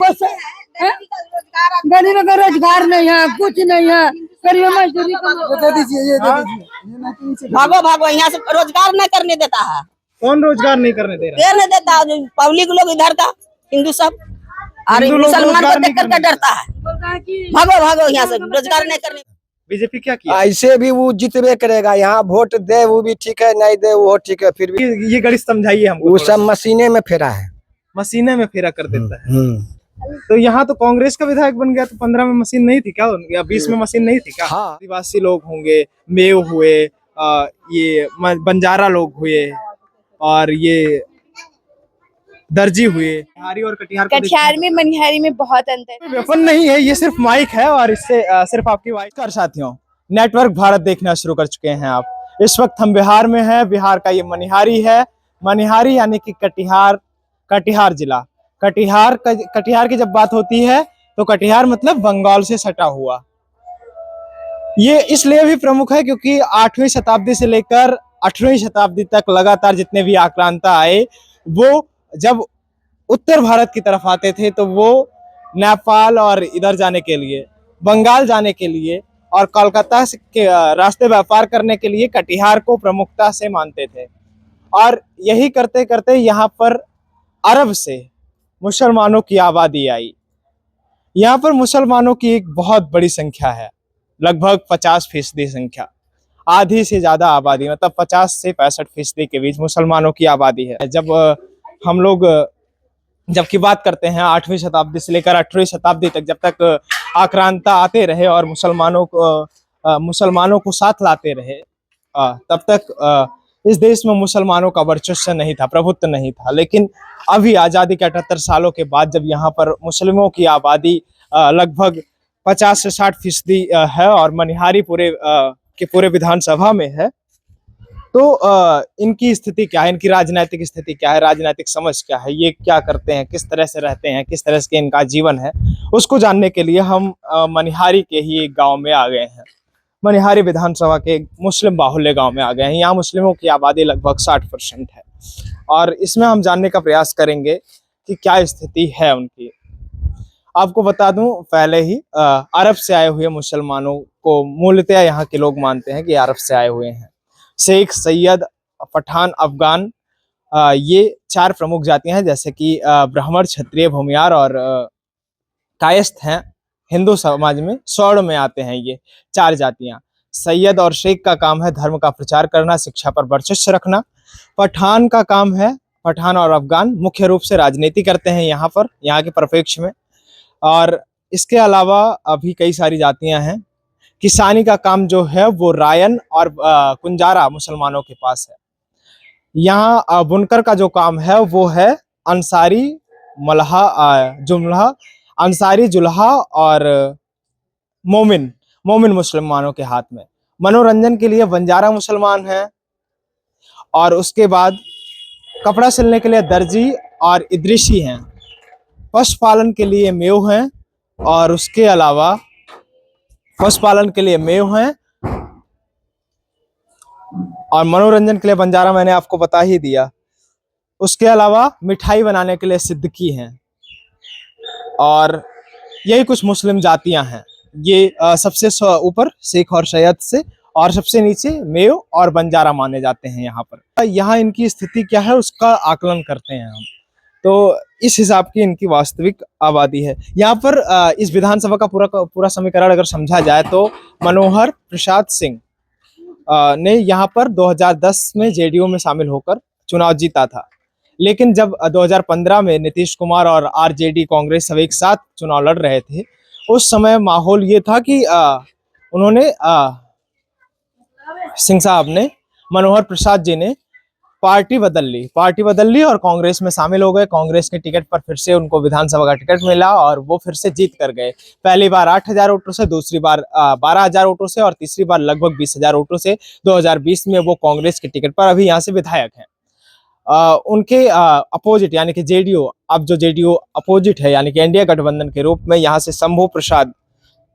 बस गरीबों का रोजगार नहीं है, कुछ नहीं है, गरीब मजदूरी दे दीजिए, ये दे दीजिए, ये नहीं तो नीचे भागो भागो, यहाँ से रोजगार नहीं करने देता है। कौन रोजगार नहीं करने दे रहा है? ये नहीं देता है, पब्लिक लोग इधर का हिंदू सब और हिंदू लोग मुसलमान रोजगार को नहीं देख करके करने डरता है। भागो भागो यहाँ से, रोजगार नहीं करने। बीजेपी क्या किया? ऐसे भी वो जितबे करेगा, यहाँ वोट दे वो भी ठीक है, नहीं दे वो ठीक है, फिर भी ये गणित समझाइए हमको वो थोड़ा सब सा। मशीने में फेरा है। मशीने में फेरा कर देता है। तो यहाँ तो कांग्रेस का विधायक बन गया, तो 15 में मशीन नहीं थी क्या, या 20 में मशीन नहीं थी क्या? हाँ। आदिवासी लोग होंगे, मेव हुए, ये बंजारा लोग हुए, और ये दर्जी हुए। बिहारी और कटिहार को कटिहार में मनिहारी में बहुत अंतर है। वेपन नहीं है, ये सिर्फ माइक है और इससे सिर्फ आपकी वाइस। कर साथियों, नेटवर्क भारत देखना शुरू कर चुके हैं आप। इस वक्त हम बिहार में हैं। बिहार का ये मनिहारी है। मनिहारी यानी कि कटिहार जिला। कटिहार की जब बात होती है तो कटिहार मतलब बंगाल से सटा हुआ। ये इसलिए भी प्रमुख है क्योंकि 8वीं शताब्दी से लेकर 18वीं शताब्दी तक लगातार जितने भी आक्रांता आए, वो जब उत्तर भारत की तरफ आते थे तो वो नेपाल और इधर जाने के लिए, बंगाल जाने के लिए और कोलकाता के रास्ते व्यापार करने के लिए कटिहार को प्रमुखता से मानते थे। और यही करते करते यहाँ पर अरब से मुसलमानों की आबादी आई। यहाँ पर मुसलमानों की एक बहुत बड़ी संख्या है, लगभग 50% संख्या, आधी से ज्यादा आबादी, मतलब 50 से 65% के बीच मुसलमानों की आबादी है। जब हम लोग जबकि बात करते हैं 8वीं शताब्दी से लेकर 18वीं शताब्दी तक, जब तक आक्रांता आते रहे और मुसलमानों को साथ लाते रहे, तब तक इस देश में मुसलमानों का वर्चस्व नहीं था, प्रभुत्व नहीं था। लेकिन अभी आज़ादी के 78 सालों के बाद जब यहाँ पर मुस्लिमों की आबादी लगभग 50 से 60% है और मनिहारी पूरे विधानसभा में है, तो इनकी स्थिति क्या है, इनकी राजनीतिक स्थिति क्या है, राजनीतिक समझ क्या है, ये क्या करते हैं, किस तरह से रहते हैं, किस तरह से इनका जीवन है, उसको जानने के लिए हम मनिहारी के ही एक गाँव में आ गए हैं। मनिहारी विधानसभा के मुस्लिम बाहुल्य गांव में आ गए हैं। यहाँ मुस्लिमों की आबादी लगभग 60% है और इसमें हम जानने का प्रयास करेंगे कि क्या स्थिति है उनकी। आपको बता दूं पहले ही, अरब से आए हुए मुसलमानों को मूलतः यहाँ के लोग मानते हैं कि अरब से आए हुए हैं। शेख, सैयद, पठान, अफगान, ये 4 प्रमुख जातियां हैं, जैसे कि ब्राह्मण, क्षत्रिय, भूमियार और कायस्थ हैं। हिंदू समाज में स्वर्ण में आते हैं ये 4 जातियां। सैयद और शेख का काम है धर्म का प्रचार करना, शिक्षा पर वर्चस्व रखना। पठान का काम है, पठान और अफगान मुख्य रूप से राजनीति करते हैं यहाँ पर, यहाँ के परिप्रेक्ष्य में। और इसके अलावा अभी कई सारी जातियां हैं। किसानी का काम जो है वो रायन और कुंजारा मुसलमानों के पास है। यहाँ बुनकर का जो काम है वो है अंसारी, जुमला, अंसारी, जुल्हा और मोमिन मुसलमानों के हाथ में। मनोरंजन के लिए बंजारा मुसलमान हैं और उसके बाद कपड़ा सिलने के लिए दर्जी और इद्रिशी हैं। पशुपालन के लिए मेव हैं और उसके अलावा और मनोरंजन के लिए बंजारा मैंने आपको बता ही दिया। उसके अलावा मिठाई बनाने के लिए सिद्दीकी हैं और यही कुछ मुस्लिम जातियां हैं। ये सबसे ऊपर शेख और सैयद से और सबसे नीचे मेव और बंजारा माने जाते हैं यहाँ पर। यहाँ इनकी स्थिति क्या है उसका आकलन करते हैं हम, तो इस हिसाब की इनकी वास्तविक आबादी है। यहाँ पर इस विधानसभा का पूरा समीकरण अगर समझा जाए तो मनोहर प्रसाद सिंह ने यहाँ पर 2010 में जेडीयू में शामिल होकर चुनाव जीता था। लेकिन जब 2015 में नीतीश कुमार और आरजेडी कांग्रेस सब एक साथ चुनाव लड़ रहे थे, उस समय माहौल ये था कि उन्होंने सिंह साहब ने, मनोहर प्रसाद जी ने पार्टी बदल ली और कांग्रेस में शामिल हो गए। कांग्रेस के टिकट पर फिर से उनको विधानसभा का टिकट मिला और वो फिर से जीत कर गए। पहली बार 8,000 वोटों से, दूसरी बार 12,000 वोटों से और तीसरी बार लगभग 20,000 वोटों से 2020 में वो कांग्रेस के टिकट पर अभी यहाँ से विधायक हैं। उनके अपोजिट यानी कि जेडीयू, अब जो जेडीयू अपोजिट है यानी कि इंडिया गठबंधन के रूप में यहाँ से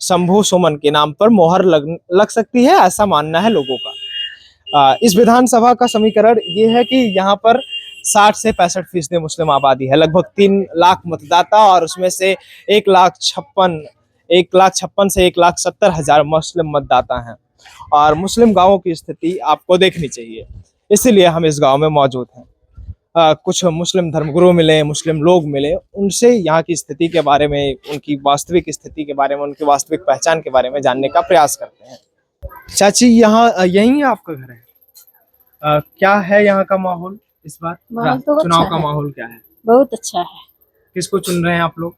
शंभू सुमन के नाम पर मोहर लग सकती है, ऐसा मानना है लोगों का। इस विधानसभा का समीकरण ये है कि यहाँ पर 60 से 65% मुस्लिम आबादी है। लगभग 3 लाख मतदाता और उसमें से 1,56,000 से 1,70,000 मुस्लिम मतदाता हैं। और मुस्लिम गांवों की स्थिति आपको देखनी चाहिए, इसीलिए हम इस गांव में मौजूद हैं। कुछ मुस्लिम धर्मगुरु मिले, मुस्लिम लोग मिले, उनसे यहाँ की स्थिति के बारे में, उनकी वास्तविक स्थिति के बारे में, उनकी वास्तविक पहचान के बारे में जानने का प्रयास करते हैं। चाची, यहाँ यही है आपका घर है? क्या है यहाँ का माहौल इस बार? माहौल तो चुनाव अच्छा का है। माहौल क्या है? बहुत अच्छा है। किसको चुन रहे हैं आप लोग?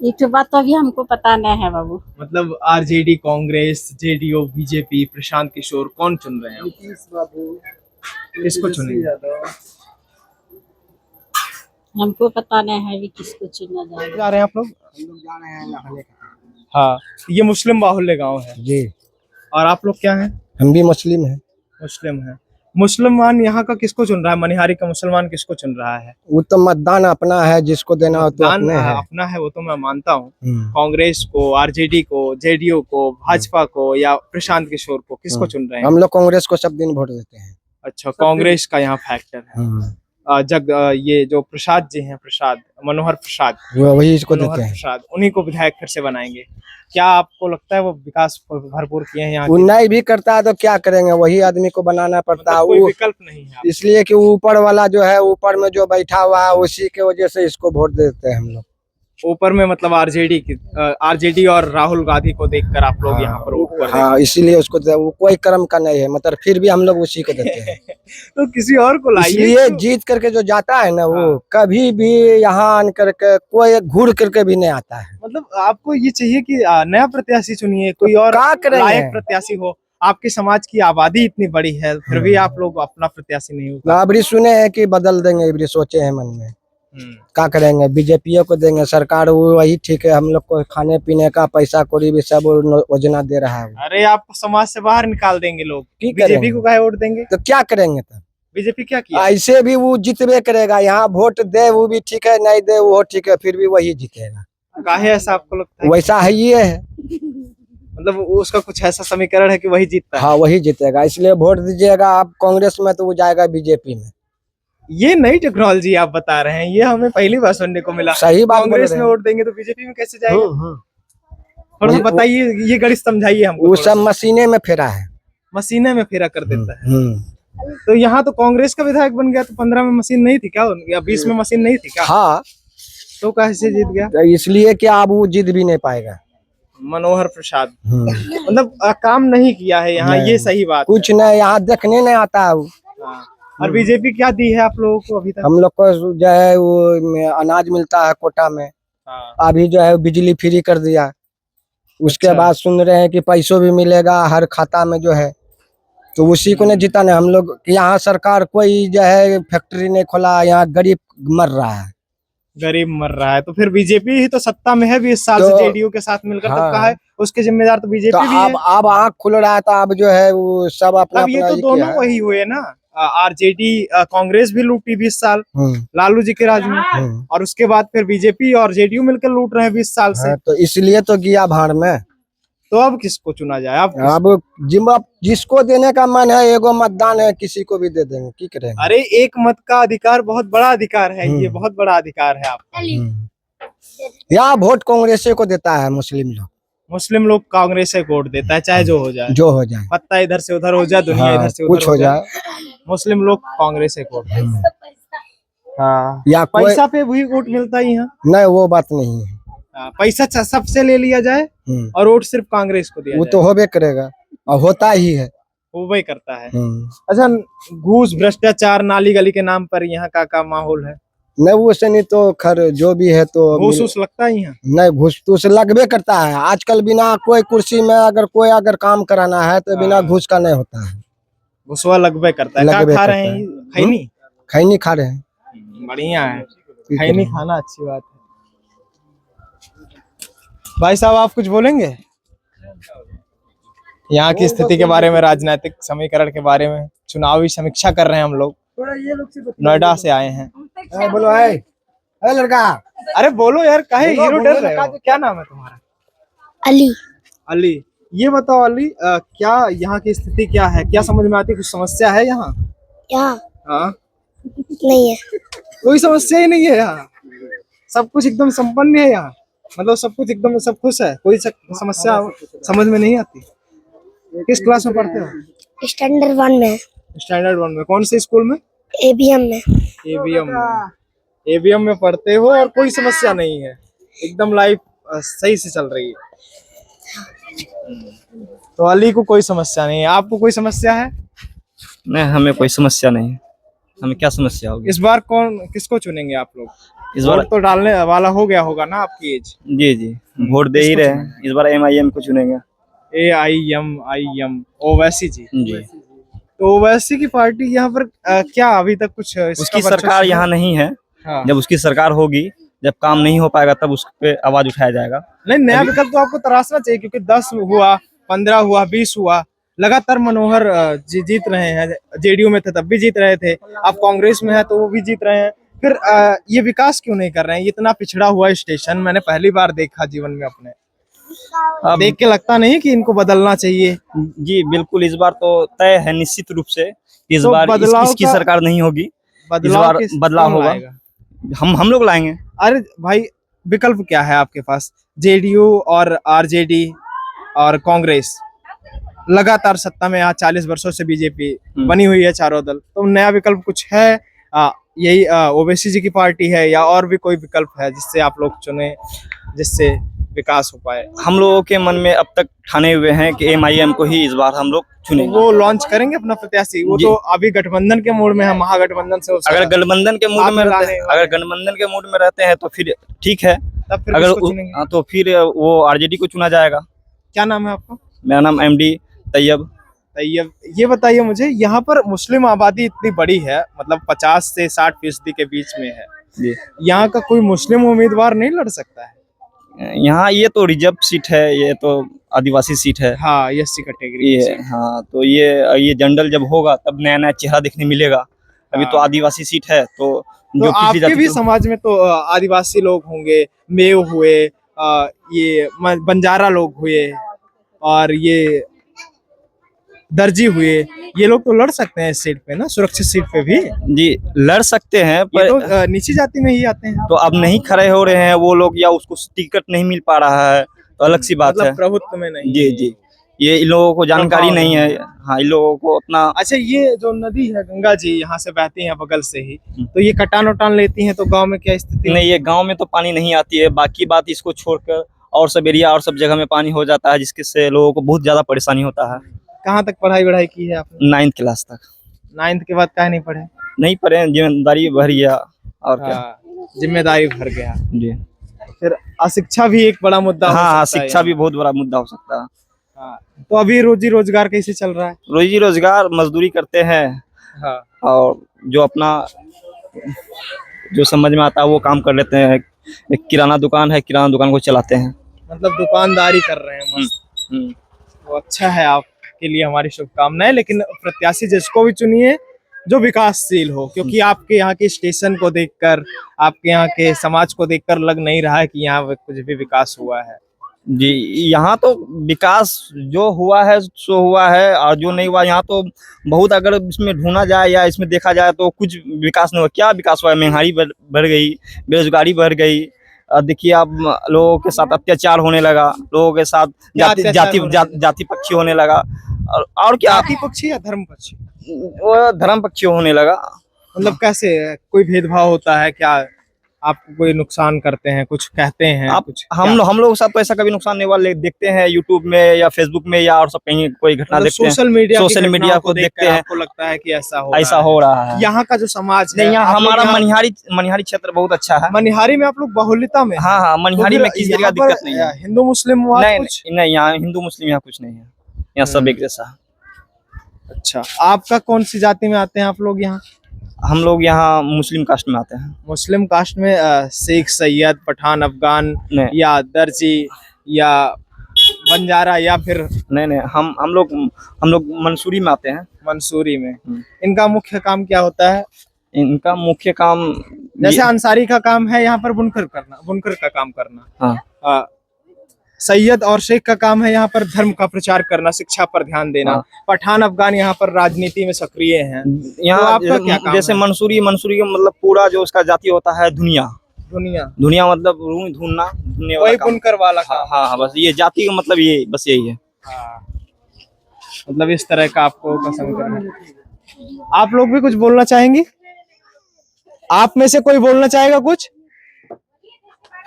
ये तो बात तो अभी हमको पता नहीं है बाबू। मतलब RJD, Congress, JDU, BJP, Prashant Kishor, कौन चुन रहे हैं? किसको चुनेंगे? हमको पता नहीं है अभी किसको चुना जाएगा। जा रहे हैं आप लोग? हम लोग जा रहे हैं नहाने। हाँ, ये मुस्लिम बाहुल्य गांव है। जी, और आप लोग क्या हैं? हम भी मुस्लिम हैं। मुस्लिम हैं। मुसलमान यहाँ का किसको चुन रहा है? मनिहारी का मुसलमान किसको चुन रहा है? वो तो मतदान अपना है, जिसको देना हो तो मतदान अपने है। अपना है, वो तो मैं मानता हूँ। हम्म। कांग्रेस को, आरजेडी को, जेडीयू को, भाजपा को या प्रशांत किशोर को, किसको चुन रहे हैं? हम लोग कांग्रेस को सब दिन वोट देते हैं। अच्छा, कांग्रेस का यहाँ फैक्टर है। ये जो प्रसाद जी हैं, प्रसाद मनोहर प्रसाद, वो वही इसको मनोहर देते हैं। प्रसाद, उन्हीं को विधायक फिर से बनाएंगे। क्या आपको लगता है वो विकास भरपूर किए हैं यहाँ वो के? नहीं भी करता है तो क्या करेंगे, वही आदमी को बनाना पड़ता है। मतलब कोई वो विकल्प नहीं है। इसलिए कि ऊपर वाला जो है, ऊपर में जो बैठा हुआ है, उसी के वजह से इसको वोट देते हैं हम लोग। ऊपर में मतलब आरजेडी और राहुल गांधी को देखकर आप लोग यहाँ पर वोट कर रहे हैं। हाँ, इसीलिए उसको वो कोई कर्म का नहीं है, मतलब फिर भी हम लोग उसी को देते हैं। तो किसी और को लाइए। इसलिए जीत करके जो जाता है ना, वो कभी भी यहाँ आन करके कोई घूर करके भी नहीं आता है। मतलब आपको ये चाहिए कि नया प्रत्याशी चुनिए, कोई और क्या करेंगे? लायक प्रत्याशी हो। आपके समाज की आबादी इतनी बड़ी है, फिर भी आप लोग अपना प्रत्याशी नहीं होता। अबरी सुने हैं कि बदल देंगे, अबरी सोचे हैं मन में। क्या करेंगे, बीजेपी को देंगे। सरकार वो वही ठीक है, हम लोग को खाने पीने का पैसा कौड़ी भी सब योजना दे रहा है। अरे आप समाज से बाहर निकाल देंगे लोग। की बीजेपी करेंगे? को काहे वोट देंगे? तो क्या करेंगे तब? बीजेपी क्या किया? ऐसे भी वो जीतबे करेगा। यहाँ वोट दे वो भी ठीक है, नहीं दे वो ठीक है, फिर भी वही जीतेगा। काहे ऐसा आपको लगता है? वैसा है ये है। मतलब उसका कुछ ऐसा समीकरण है कि वही जीतता है? हाँ, वही जीतेगा। इसलिए वोट दीजिएगा आप कांग्रेस में तो वो जाएगा बीजेपी में। ये नई टेक्नोलॉजी आप बता रहे हैं, ये हमें पहली बार सुनने को मिला। सही बात बोल कांग्रेस रहे में हैं। वोट देंगे तो बीजेपी में कैसे जाएगा? थोड़ा सा वो- बताइए, ये गणित समझाइए हमको। वो थोड़ा सब सा। मशीने में फेरा है। मशीने में फेरा कर देता है। तो यहाँ तो कांग्रेस का विधायक बन गया, तो 15 में मशीन नहीं थी क्या, या 20 में मशीन नहीं थी क्या? हाँ, तो कैसे जीत गया? तो इसलिए कि अब वो जीत भी नहीं पाएगा। मनोहर प्रसाद मतलब काम नहीं किया है यहाँ, नहीं। ये सही बात कुछ नहीं, यहाँ देखने नहीं आता है वो। है। हाँ। और बीजेपी क्या दी है आप लोगों को अभी तक? हम लोग को जो है वो अनाज मिलता है कोटा में। हाँ। अभी जो है बिजली फ्री कर दिया। उसके अच्छा। बाद सुन रहे हैं कि पैसों भी मिलेगा हर खाता में जो है, तो उसी को नहीं जीता। नहीं, हम लोग यहाँ सरकार कोई जो है फैक्ट्री नहीं खोला, यहाँ गरीब मर रहा है। गरीब मर रहा है, तो फिर बीजेपी ही तो सत्ता में है 20 साल से तो- जेडीयू के साथ मिलकर। हाँ। तब कहा है उसके जिम्मेदार तो तो बीजेपी भी है। अब आँख खुल रहा है, तो अब जो है वो सब अपना अब ये अपना तो ये दोनों किया है। वही हुए ना। आरजेडी, कांग्रेस भी लूटी 20 साल लालू जी के राज में, और उसके बाद फिर बीजेपी और जेडीयू मिलकर लूट रहे हैं 20 साल से। हाँ, तो इसलिए तो गया भाड़ में। तो अब किसको चुना जाए? अब जिसको देने का मन है, एगो मतदान है, किसी को भी दे देंगे, की करेंगे। अरे एक मत का अधिकार बहुत बड़ा अधिकार है, ये बहुत बड़ा अधिकार है आपका। यहाँ वोट कांग्रेस को देता है मुस्लिम लोग। मुस्लिम लोग कांग्रेस से वोट देता है, चाहे जो हो जाए, जो हो जाए, पत्ता इधर से उधर हो जाए, दुनिया हाँ, इधर से उधर कुछ हो जाए। मुस्लिम लोग कांग्रेस से वोट देते हैं। हाँ। या कोई पैसा पे भी वोट मिलता है यहाँ। नहीं, वो बात नहीं है। पैसा सबसे ले लिया जाए और वोट सिर्फ कांग्रेस को दिया वो जाए, तो होबे करेगा और होता ही है। वो वही करता है। अच्छा, घूस, भ्रष्टाचार, नाली गली के नाम पर यहाँ का माहौल है? नहीं, वो से नहीं तो खैर जो भी है तो घूस उस लगता है यहाँ? नहीं, घूस तो से लगबे करता है। आजकल बिना कोई कुर्सी में अगर काम कराना है तो बिना घूस का नहीं होता है। घुसवा लगबे करता है। क्या लगबे खा करता रहे है। हैं? खैनी? खैनी खा रहे हैं। बढ़िया है, खैनी खाना अच्छी बात है। भाई साहब, आप कुछ बोलेंगे यहाँ की स्थिति के बारे में, राजनीतिक समीकरण के बारे में? चुनावी समीक्षा कर रहे हैं हम लोग, नोएडा से आए हैं। बोलो है लड़का। अरे बोलो यार, काहे हीरो डर रहे हो? क्या नाम है तुम्हारा? अली। अली, ये बताओ अली, क्या यहाँ की स्थिति क्या है? क्या समझ में आती है? कुछ समस्या है यहाँ? यहाँ हाँ, नहीं है। कोई समस्या ही नहीं है यहाँ, सब कुछ एकदम संपन्न है यहाँ, मतलब सब कुछ एकदम सब खुश है, कोई समस्या समझ में नहीं आती। किस क्लास में पढ़ते हो? स्टैंडर्ड 1 में। स्टैंडर्ड 1 में। कौन से स्कूल में? एबीएम में। एबीएम में। एबीएम में पढ़ते हो और कोई समस्या नहीं है, एकदम लाइफ सही से चल रही है। तो अली को कोई समस्या नहीं है, आपको कोई समस्या है? नहीं, हमें कोई समस्या नहीं है। हमें क्या समस्या होगी? इस बार कौन किसको चुनेंगे आप लोग? इस बार वोट तो डालने वाला हो गया होगा ना आपकी एज? जी जी, वोट दे ही रहे हैं। इस बार एमआईएम को चुनेंगे। AIM ओवैसी जी। जी, तो ओवैसी की पार्टी यहाँ पर क्या अभी तक कुछ उसकी सरकार यहाँ नहीं है। हाँ। जब उसकी सरकार होगी, जब काम नहीं हो पाएगा, तब उस पे आवाज उठाया जाएगा। नहीं, नया विकल्प तो आपको तराशना चाहिए, क्योंकि 10 हुआ, 15 हुआ, 20 हुआ, लगातार मनोहर जीत रहे हैं। जेडीयू में थे तब भी जीत रहे थे, अब कांग्रेस में है तो वो भी जीत रहे हैं। फिर ये विकास क्यों नहीं कर रहे हैं? ये इतना पिछड़ा हुआ स्टेशन मैंने पहली बार देखा जीवन में अपने। अब देख के लगता नहीं कि इनको बदलना चाहिए? जी बिल्कुल, इस बार तो तय है निश्चित रूप से। इस तो बार बदलाव इसकी का- सरकार नहीं होगी, इस बदलाव बार बदलाव कौन होगा। लाएगा? हम लोग लाएंगे। अरे भाई, विकल्प क्या है आपके पास? जेडीयू और आरजेडी और कांग्रेस लगातार सत्ता में, यहाँ 40 वर्षों से बीजेपी बनी हुई है, चारों दल। तो नया विकल्प कुछ है? यही ओवैसी जी की पार्टी है या और भी कोई विकल्प है जिससे आप लोग चुने, जिससे विकास हो पाए? हम लोगों के मन में अब तक ठाने हुए हैं कि एमआईएम को ही इस बार हम लोग तो चुनेंगे। वो लॉन्च करेंगे अपना प्रत्याशी? वो जी। तो अभी गठबंधन के मूड में है, महागठबंधन से अगर गठबंधन के मूड आप में रहते लाने हैं, वाले अगर गठबंधन के मूड में रहते हैं तो फिर ठीक है। तब फिर अगर किसको चुनेंगे? तो फिर वो आरजेडी को चुना जाएगा। क्या नाम है आपका? मेरा नाम एमडी तैयब। ये बताइए मुझे, यहाँ पर मुस्लिम आबादी इतनी बड़ी है, मतलब 50 से 60% के बीच में है, जी, यहाँ का कोई मुस्लिम उम्मीदवार नहीं लड़ सकता है? यहाँ ये तो रिजर्व सीट है, ये तो आदिवासी सीट है। हाँ, एससी कैटेगरी ये हाँ, तो ये जनरल जब होगा तब नया नया चेहरा देखने मिलेगा। अभी तो हाँ। आदिवासी सीट है, तो तो जो पिछली आपके जाति भी समाज में तो आदिवासी लोग होंगे, मेव हुए, ये बंजारा लोग हुए और ये दर्जी हुए, ये लोग तो लड़ सकते हैं इस सीट पे ना, सुरक्षित सीट पे भी। जी लड़ सकते हैं, ये पर तो नीची जाति में ही आते हैं, तो अब नहीं खड़े हो रहे हैं वो लोग, या उसको टिकट नहीं मिल पा रहा है, तो अलग सी बात है। मतलब प्रभुत्व में नहीं। जी जी, ये इन लोगों को जानकारी नहीं है। हाँ, इन लोगों को उतना। अच्छा, ये जो नदी है गंगा जी यहाँ से बहती है बगल से ही, तो ये कटान उटान लेती हैं, तो गांव में क्या स्थिति? नहीं, ये गांव में तो पानी नहीं आती है। बाकी बात इसको छोड़कर और सब एरिया और सब जगह में पानी हो जाता है, जिसके से लोगों को बहुत ज्यादा परेशानी होता है। कहाँ तक पढ़ाई वढ़ाई की है आपने? 9th क्लास तक। 9th के बाद काहे नहीं पढ़े? नहीं पढ़े, जिम्मेदारी बढ़ गया और क्या। हाँ, जिम्मेदारी भर गया। जी फिर अशिक्षा भी एक बड़ा मुद्दा हो हाँ, सकता है शिक्षा भी यहाँ। बहुत बड़ा मुद्दा हो सकता है। हाँ, तो अभी रोजी रोजगार कैसे चल रहा है? रोजी रोजगार मजदूरी करते हैं, हाँ, और जो अपना जो समझ में आता है वो काम कर लेते हैं। एक किराना दुकान है, किराना दुकान को चलाते हैं। मतलब दुकानदारी कर रहे हैं मस्त। तो अच्छा है, आपके लिए हमारी शुभकामनाएं। लेकिन प्रत्याशी जिसको भी चुनिए जो विकासशील हो, क्योंकि आपके यहाँ के स्टेशन को देखकर, आपके यहाँ के समाज को देखकर लग नहीं रहा है कि यहाँ कुछ भी विकास हुआ है। जी, यहाँ तो विकास जो हुआ है सो हुआ है, और जो नहीं हुआ यहाँ तो बहुत, अगर इसमें ढूंढा जाए या इसमें देखा जाए तो कुछ विकास नहीं हुआ। क्या विकास हुआ है? महंगाई बढ़ गई, बेरोजगारी बढ़ गई। देखिए, अब लोगों के साथ अत्याचार होने लगा, लोगों के साथ जाति पक्षी होने लगा, और क्या, जाति पक्षी या धर्म पक्षी? वो धर्म पक्षी होने लगा। मतलब कैसे? कोई भेदभाव होता है क्या? आपको कोई नुकसान करते हैं, कुछ कहते हैं? आप कुछ हम लोगों के साथ तो ऐसा कभी नुकसान नहीं हुआ। देखते हैं यूट्यूब में या फेसबुक में या और सब कहीं कोई घटना देखते हैं, सोशल मीडिया को देखते हैं, आपको लगता है कि ऐसा हो रहा है। यहाँ का जो समाज है, नहीं, यहाँ आप लोग हमारा यहाँ- मनिहारी क्षेत्र बहुत अच्छा है। मनिहारी में आप लोग बहुल्यता में हैं। हाँ हाँ, मनिहारी तो में फिर किसी तरह यहाँ का पर दिक्कत नहीं है। हिंदू मुस्लिम कुछ? नहीं, यहाँ हिंदू मुस्लिम यहाँ कुछ नहीं है, यहाँ सब एक जैसा है। अच्छा, आपका कौन सी जाति में आते हैं आप लोग यहाँ? हम लोग यहाँ मुस्लिम कास्ट में आते हैं। मुस्लिम कास्ट में सिख, सैयद, पठान, अफगान नहीं या दर्जी या बंजारा या फिर नहीं, हम लोग मंसूरी में आते हैं। मंसूरी में। इनका मुख्य काम क्या होता है? इनका मुख्य काम जैसे अंसारी का काम है यहाँ पर बुनकर का काम करना। हाँ। सैयद और शेख का काम है यहाँ पर धर्म का प्रचार करना, शिक्षा पर ध्यान देना। हाँ। पठान अफगान यहाँ पर राजनीति में सक्रिय हैं। तो यहाँ आपका क्या काम जैसे है? मंसूरी का मतलब पूरा जो उसका जाति होता है दुनिया दुनिया मतलब रूम ढूंढना ढूंढने वाला वही काम। बुनकर वाला हाँ काम। हाँ हाँ, बस ये जाति का मतलब ये बस यही है। हाँ। मतलब इस तरह का आपको पसंद करना है। आप लोग भी कुछ बोलना चाहेंगे? आप में से कोई बोलना चाहेगा?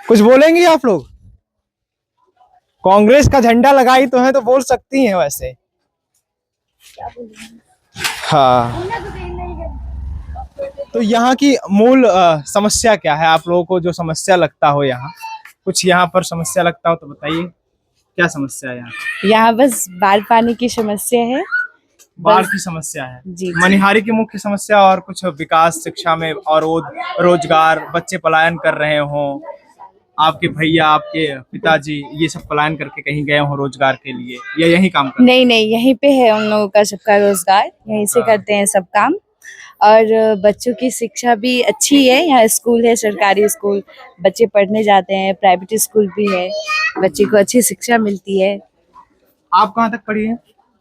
कुछ बोलेंगे आप लोग? कांग्रेस का झंडा लगाई तो है तो बोल सकती हैं वैसे। हाँ, तो यहाँ की मूल समस्या क्या है? आप लोगों को जो समस्या लगता हो यहाँ, कुछ यहाँ पर समस्या लगता हो तो बताइए, क्या समस्या है यहाँ? यहाँ बस बाढ़ पानी की समस्या है। बाढ़ की समस्या है जी। मनिहारी की मुख्य समस्या, और कुछ विकास शिक्षा में और रोजगार, बच्चे पलायन कर रहे हों, आपके भैया आपके पिताजी ये सब पलायन करके कहीं गए हों रोजगार के लिए, या यही काम कर? नहीं, यहीं पे है उन लोगों का सबका रोजगार, यहीं से करते हैं सब काम। और बच्चों की शिक्षा भी अच्छी है। यहाँ स्कूल है, सरकारी स्कूल, बच्चे पढ़ने जाते हैं। प्राइवेट स्कूल भी है, बच्चे को अच्छी शिक्षा मिलती है। आप कहाँ तक पढ़ी हैं?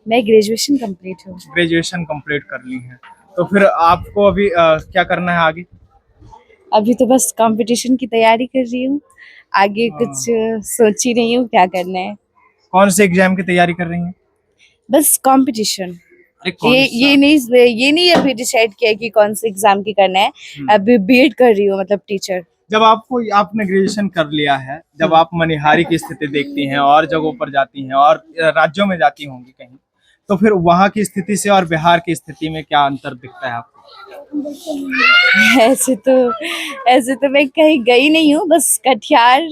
मैं ग्रेजुएशन कंप्लीट हूँ। ग्रेजुएशन कंप्लीट कर ली है, तो फिर आपको अभी क्या करना है आगे? अभी तो बस कंपटीशन की तैयारी कर रही हूँ, आगे कुछ सोची नहीं हूँ क्या करना है। कौन से एग्जाम की तैयारी कर रही हैं? बस कंपटीशन। अरे कौन ये नहीं अभी डिसाइड किया कि कौन से एग्जाम की करना है। अभी बीएड कर रही हूँ, मतलब टीचर। जब आपने ग्रेजुएशन कर लिया है, जब आप मनिहारी की स्थिति देखती हैं और जगहों पर जाती हैं और राज्यों में जाती होंगी कहीं, तो फिर वहाँ की स्थिति से और बिहार की स्थिति में क्या अंतर दिखता है आपको? ऐसे तो मैं कहीं गई नहीं हूँ, बस कटिहार।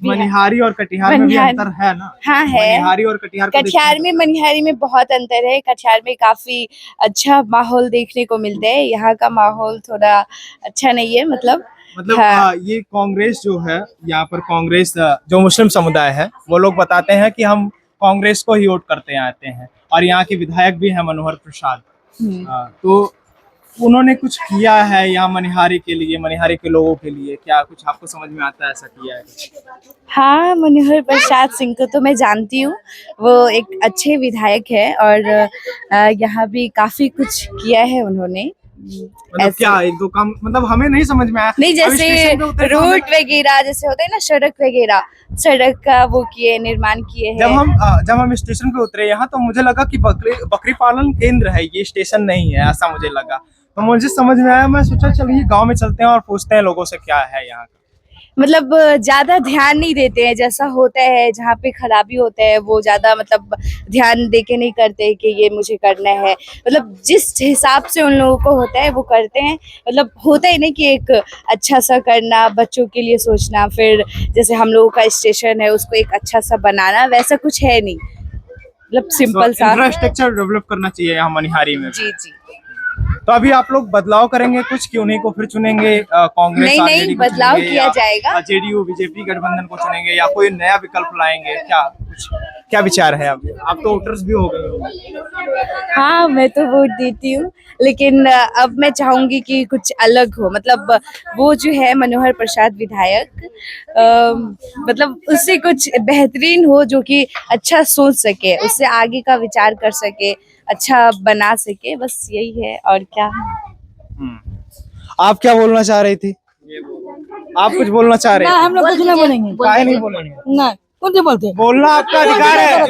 मनिहारी और कटिहार में भी अंतर है ना? हाँ है। मनिहारी और कटिहार को कटिहार में मनिहारी में बहुत अंतर है। कटिहार में काफी अच्छा माहौल देखने को मिलता है, यहाँ का माहौल थोड़ा अच्छा नहीं है। मतलब हाँ। ये कांग्रेस जो है, यहाँ पर कांग्रेस जो मुस्लिम समुदाय है, वो लोग बताते हैं कि हम कांग्रेस को ही वोट करते आते हैं, और यहाँ के विधायक भी हैं मनोहर प्रसाद। तो उन्होंने कुछ किया है यहाँ मनिहारी के लिए, मनिहारी के लोगों के लिए? क्या कुछ आपको समझ में आता है ऐसा किया है? हाँ, मनोहर प्रसाद सिंह को तो मैं जानती हूँ, वो एक अच्छे विधायक है और यहाँ भी काफी कुछ किया है उन्होंने। मतलब क्या एक दो काम, मतलब हमें नहीं समझ में आया। नहीं, जैसे रोड वगैरह जैसे होता है ना, सड़क वगैरह, सड़क का वो किए, निर्माण किए हैं। जब हम स्टेशन पे उतरे यहाँ, तो मुझे लगा कि बकरी पालन केंद्र है, ये स्टेशन नहीं है, ऐसा मुझे लगा। तो मुझे समझ में आया, मैं सोचा चलिए गांव में चलते हैं और पूछते हैं लोगों से क्या है यहाँ का। मतलब ज्यादा ध्यान नहीं देते हैं, जैसा होता है जहाँ पे खराबी होता है वो ज्यादा मतलब ध्यान देके नहीं करते कि ये मुझे करना है। मतलब जिस हिसाब से उन लोगों को होता है वो करते हैं। मतलब होता ही नहीं कि एक अच्छा सा करना, बच्चों के लिए सोचना, फिर जैसे हम लोगों का स्टेशन है उसको एक अच्छा सा बनाना, वैसा कुछ है नहीं। मतलब सिंपल सा इंफ्रास्ट्रक्चर डेवलप करना चाहिए यहाँ मनिहारी में। जी। तो अभी आप लोग बदलाव करेंगे कुछ, क्यों नहीं को फिर चुनेंगे कांग्रेस? नहीं, बदलाव किया जाएगा। जेडीयू बीजेपी गठबंधन को चुनेंगे या कोई नया विकल्प लाएंगे? क्या विचार है? आप तो वोटर्स भी हो गए। हाँ, मैं तो वोट देती हूँ, लेकिन अब मैं चाहूंगी कि कुछ अलग हो। मतलब वो जो है मनोहर प्रसाद विधायक, मतलब उससे कुछ बेहतरीन हो, जो कि अच्छा सोच सके, उससे आगे का विचार कर सके, अच्छा बना सके, बस यही है और क्या। आप क्या बोलना चाह रही थी? आप कुछ बोलना चाह रहे ना, थे? हम लोग कुछ नहीं बोलेंगे। काहे नहीं बोलेंगे? ना, कुछ नहीं बोलते। बोलना आपका अधिकार है।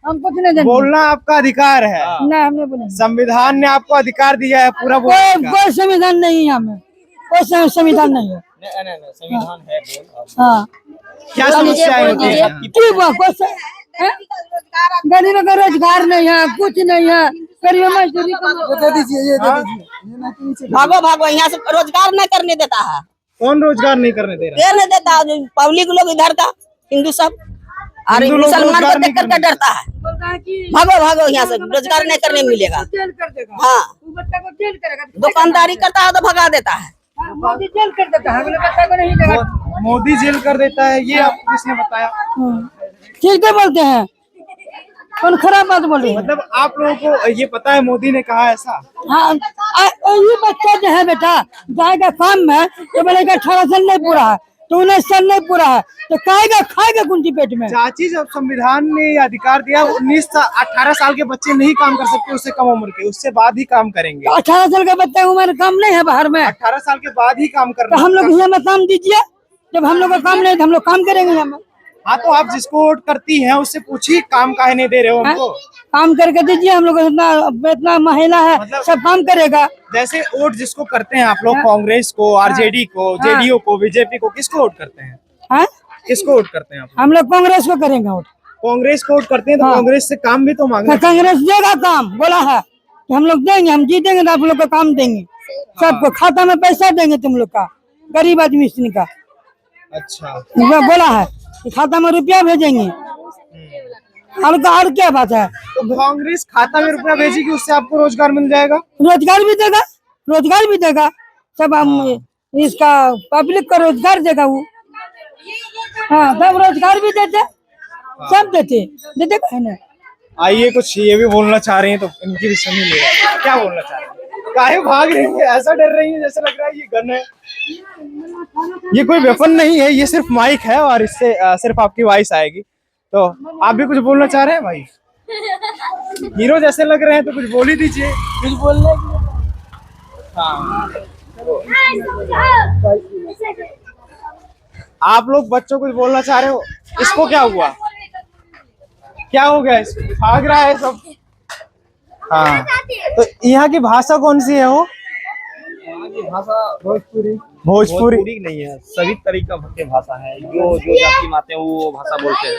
हम कुछ नहीं देंगे। बोलना आपका अधिकार है। ना, हम नहीं बोलेंगे। संविधान ने आपको अधिकार दिया है पूरा बोलने का। कोई संविधान नहीं है, हमें कोई संविधान नहीं है। संविधान है। हाँ, क्या समस्या है? गरीबों का रोजगार नहीं है, कुछ नहीं है। गरीब मजदूरी दे दीजिए, भागो यहाँ से रोजगार नहीं करने देता है। कौन रोजगार नहीं करने दे रहा? नहीं देता है। पब्लिक लोग इधर का हिंदू सब और हिंदू लोग मुसलमान को रोजगार देख करके डरता है। भागो यहाँ से, रोजगार नहीं करने मिलेगा। जेल कर देगा। हाँ, बच्चा को जेल करेगा। दुकानदारी करता है तो भगा देता है। मोदी जेल कर देता है, बच्चा को नहीं देगा। मोदी जेल कर देता है, ये आपको किसने बताया? ठीक है, बोलते हैं, कौन खराब बात बोल रही है? मतलब आप लोगों को ये पता है मोदी ने कहा ऐसा? हाँ, ये बच्चा जो है बेटा जाएगा काम में, तो बोलेगा 18 साल नहीं पूरा है, तो 19 साल नहीं पूरा है तो खाएगा कुंती पेट में। चाची, जब संविधान ने ये अधिकार दिया 18 साल के बच्चे नहीं काम कर सकते, उससे कम उम्र के, उससे बाद ही काम करेंगे। 18 साल का बच्चा उम्र काम नहीं है बाहर में, 18 साल के बाद ही काम करना। तो हम लोग यहाँ में काम दीजिए, जब हम लोग का काम नहीं तो हम लोग काम करेंगे यहाँ में। हाँ, तो आप जिसको वोट करती हैं उससे पूछिए काम काहे नहीं दे रहे हो हमको। काम करके दीजिए, हम लोग इतना महिला है मतलब- सब काम करेगा। जैसे वोट जिसको करते हैं आप लोग, कांग्रेस को, आरजेडी को, जेडीयू को, बीजेपी को, किसको वोट करते हैं? हाँ? किसको वोट करते हैं आप? हम लोग कांग्रेस को करेंगे वोट। कांग्रेस को वोट करते हैं तो हाँ। कांग्रेस से काम भी तो मांगना। कांग्रेस देगा काम, बोला है कि हम लोग देंगे, हम जीतेंगे तो आप लोग का काम देंगे, सबको खाता में पैसा देंगे तुम लोग का, गरीब आदमी इसने का अच्छा, बोला है कि खाता में रुपया भेजेंगे। और क्या बात है, तो कांग्रेस खाता में रुपया भेजेगी, उससे आपको रोजगार मिल जाएगा। रोजगार भी देगा सब, हम इसका पब्लिक को रोजगार देगा वो। हाँ, सब रोजगार भी देते, सब देते है ना। आइए, कुछ ये भी बोलना चाह रही हैं तो इनकी भी सुनी ले। क्या बोलना चाह रही हैं? काहे भाग रही है, ऐसा डर रही है जैसे लग रहा है ये गन है। ये कोई वेपन नहीं है, ये सिर्फ माइक है और इससे सिर्फ आपकी वॉइस आएगी। तो आप भी कुछ बोलना चाह रहे हैं भाई? हीरो जैसे लग रहे हैं तो कुछ बोल ही दीजिए, कुछ बोलने की। हाँ, आप लोग बच्चों कुछ बोलना चाह रहे हो? इसको क्या हुआ, क्या हो गया इसको, भाग रहा है सब। हाँ, तो यहाँ की भाषा कौन सी है? वो भाषा भोजपुरी भोजपुरी नहीं है, सभी तरीका की भाषा है। जो जाति माते हैं वो भाषा बोलते हैं।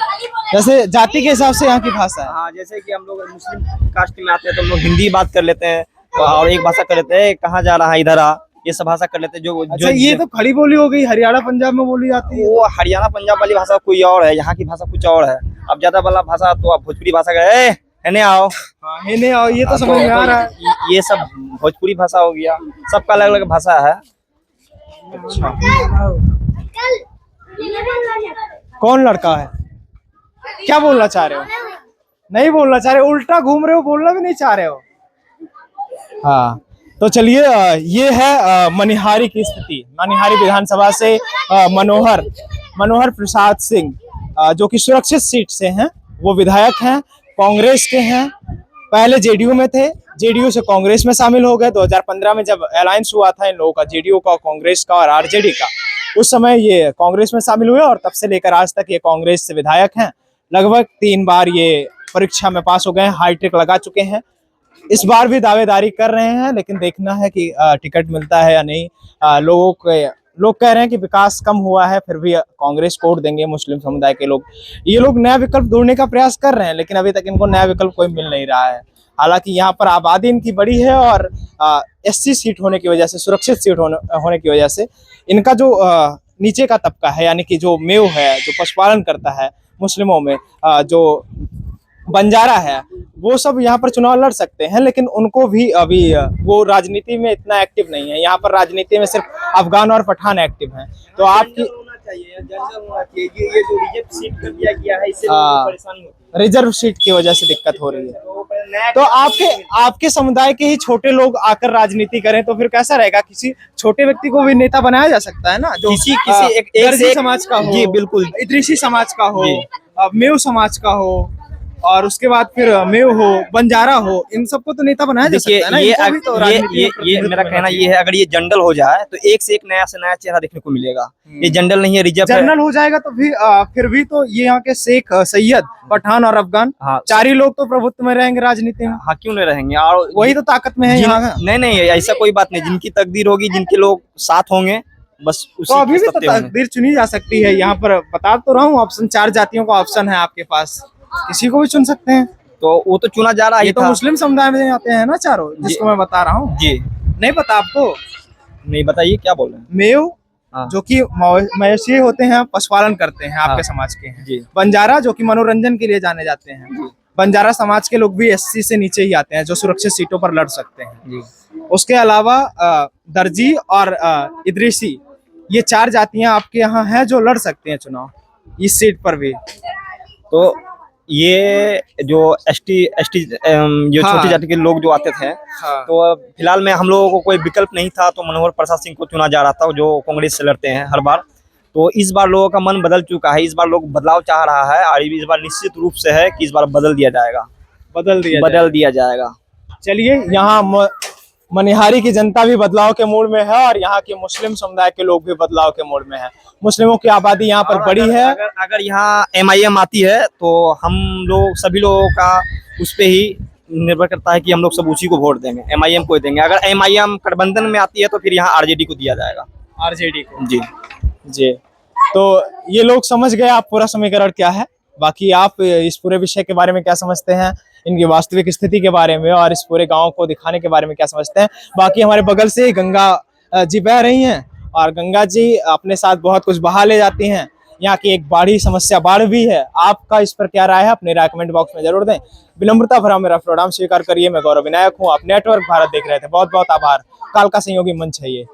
जैसे जाति के हिसाब से यहाँ की भाषा है। हाँ, जैसे कि हम लोग मुस्लिम कास्ट में आते हैं तो हम लोग हिंदी बात कर लेते हैं और एक भाषा कर लेते हैं, कहाँ जा रहा है इधर आ, ये सब भाषा कर लेते हैं। अच्छा, ये तो खड़ी बोली हो गई, हरियाणा पंजाब में बोली जाती है। वो हरियाणा पंजाब वाली भाषा कोई और है, यहाँ की भाषा कुछ और है। अब ज्यादा वाला भाषा तो आप भोजपुरी भाषा का है आओ, हाँ, हिने आओ, ये तो समझ में आ रहा है। ये सब भोजपुरी भाषा हो गया, सबका अलग अलग भाषा है। अच्छा, कौन लड़का है, क्या बोलना चाह रहे हो? नहीं बोलना चाह रहे, उल्टा घूम रहे हो, बोलना भी नहीं चाह रहे हो। हाँ, तो चलिए, ये है मनिहारी की स्थिति। मनिहारी विधानसभा से मनोहर प्रसाद सिंह, जो कि सुरक्षित सीट से हैं, वो विधायक हैं, कांग्रेस के हैं। पहले जेडीयू में थे, जेडीयू से कांग्रेस में शामिल हो गए। 2015 में जब अलायंस हुआ था इन लोगों का, जेडीयू का, कांग्रेस का और आरजेडी का, उस समय ये कांग्रेस में शामिल हुए और तब से लेकर आज तक ये कांग्रेस से विधायक हैं। लगभग 3 बार ये परीक्षा में पास हो गए हैं, हाईटेक लगा चुके हैं। इस बार भी दावेदारी कर रहे हैं, लेकिन देखना है कि टिकट मिलता है या नहीं। लोग कह रहे हैं कि विकास कम हुआ है, फिर भी कांग्रेस को वोट देंगे मुस्लिम समुदाय के लोग। ये लोग नया विकल्प ढूंढने का प्रयास कर रहे हैं, लेकिन अभी तक इनको नया विकल्प कोई मिल नहीं रहा है। हालांकि यहाँ पर आबादी इनकी बड़ी है और एससी सीट होने की वजह से, सुरक्षित सीट होने की वजह से इनका जो नीचे का तबका है, यानी कि जो मेव है, जो पशुपालन करता है मुस्लिमों में, जो बंजारा है, वो सब यहाँ पर चुनाव लड़ सकते हैं। लेकिन उनको भी अभी वो राजनीति में इतना एक्टिव नहीं है। यहाँ पर राजनीति में सिर्फ अफगान और पठान एक्टिव हैं। तो आपकी ये जो रिजर्व सीट कर दिया गया है, इससे परेशानी होती है, रिजर्व सीट की वजह से दिक्कत हो रही है। तो आपके समुदाय के ही छोटे लोग आकर राजनीति करें तो फिर कैसा रहेगा? किसी छोटे व्यक्ति को भी नेता बनाया जा सकता है ना, जो किसी एक समाज का हो, जी बिल्कुल, इद्रिसी समाज का हो, मेव समाज का हो, और उसके बाद फिर मेव हो, बंजारा हो, इन सबको तो नेता बनाया जा सकता है ना। ये मेरा कहना ये है, अगर ये जनरल हो जाए तो एक से एक नया से नया चेहरा देखने को मिलेगा। ये जनरल नहीं है, रिजर्व जनरल हो जाएगा तो फिर भी तो ये यहाँ के शेख, सैयद, पठान और अफगान, हाँ, 4 ही लोग तो प्रभुत्व में रहेंगे राजनीति में। हाँ, क्यों नहीं रहेंगे? और वही तो ताकत में है यहाँ। नहीं, ऐसा कोई बात नहीं। जिनकी तकदीर होगी, जिनके लोग साथ होंगे, बस तो अभी भी तो तकदीर चुनी जा सकती है। यहाँ पर बता तो रहा हूँ, ऑप्शन 4 जातियों का ऑप्शन है आपके पास, किसी को भी चुन सकते हैं। तो वो तो चुना जा रहा है। ये तो मुस्लिम समुदाय में आते हैं ना चारों, जिसको मैं बता रहा हूँ। जी, नहीं पता आपको? नहीं, बताइए क्या बोल रहे हैं। मेव, हाँ, जो कि मवेशी होते हैं, पशुपालन करते हैं, आपके समाज के हैं। जी। बंजारा, जो कि मनोरंजन के लिए जाने जाते हैं। बंजारा समाज के लोग भी एससी से नीचे ही आते हैं, जो सुरक्षित सीटों पर लड़ सकते हैं। जी। उसके अलावा दर्जी और इद्रिसी, ये 4 जातियां आपके यहाँ हैं जो लड़ सकते हैं चुनाव इस सीट पर भी। तो ये जो एसटी जो हाँ, छोटी जाति के लोग जो आते थे, हाँ, तो फिलहाल में हम लोगों को कोई विकल्प नहीं था, तो मनोहर प्रसाद सिंह को चुना जा रहा था, जो कांग्रेस से लड़ते हैं हर बार। तो इस बार लोगों का मन बदल चुका है, इस बार लोग बदलाव चाह रहा है और इस बार निश्चित रूप से है कि इस बार बदल दिया जाएगा, बदल दिया जाएगा। चलिए, यहाँ मनिहारी की जनता भी बदलाव के मूड में है और यहाँ के मुस्लिम समुदाय के लोग भी बदलाव के मूड में है। मुस्लिमों की आबादी यहाँ पर बड़ी है। अगर यहाँ MIM आती है तो हम लोग सभी लोगों का उस पे ही निर्भर करता है कि हम लोग सब उसी को वोट देंगे, MIM को देंगे। अगर MIM गठबंधन में आती है तो फिर यहाँ RJD को दिया जाएगा, RJD को। जी जी, तो ये लोग समझ गए आप पूरा समीकरण क्या है। बाकी आप इस पूरे विषय के बारे में क्या समझते हैं, इनकी वास्तविक स्थिति के बारे में और इस पूरे गांव को दिखाने के बारे में क्या समझते हैं। बाकी हमारे बगल से ही गंगा जी बह रही हैं और गंगा जी अपने साथ बहुत कुछ बहा ले जाती हैं। यहाँ की एक बाढ़ी समस्या बाढ़ भी है। आपका इस पर क्या राय है, अपने राय कमेंट बॉक्स में जरूर दें। विनम्रता भरा मेरा प्रोग्राम स्वीकार करिए। मैं गौरव विनायक हूँ, आप नेटवर्क भारत देख रहे थे। बहुत बहुत आभार। काल का संयोगी मंच है ये।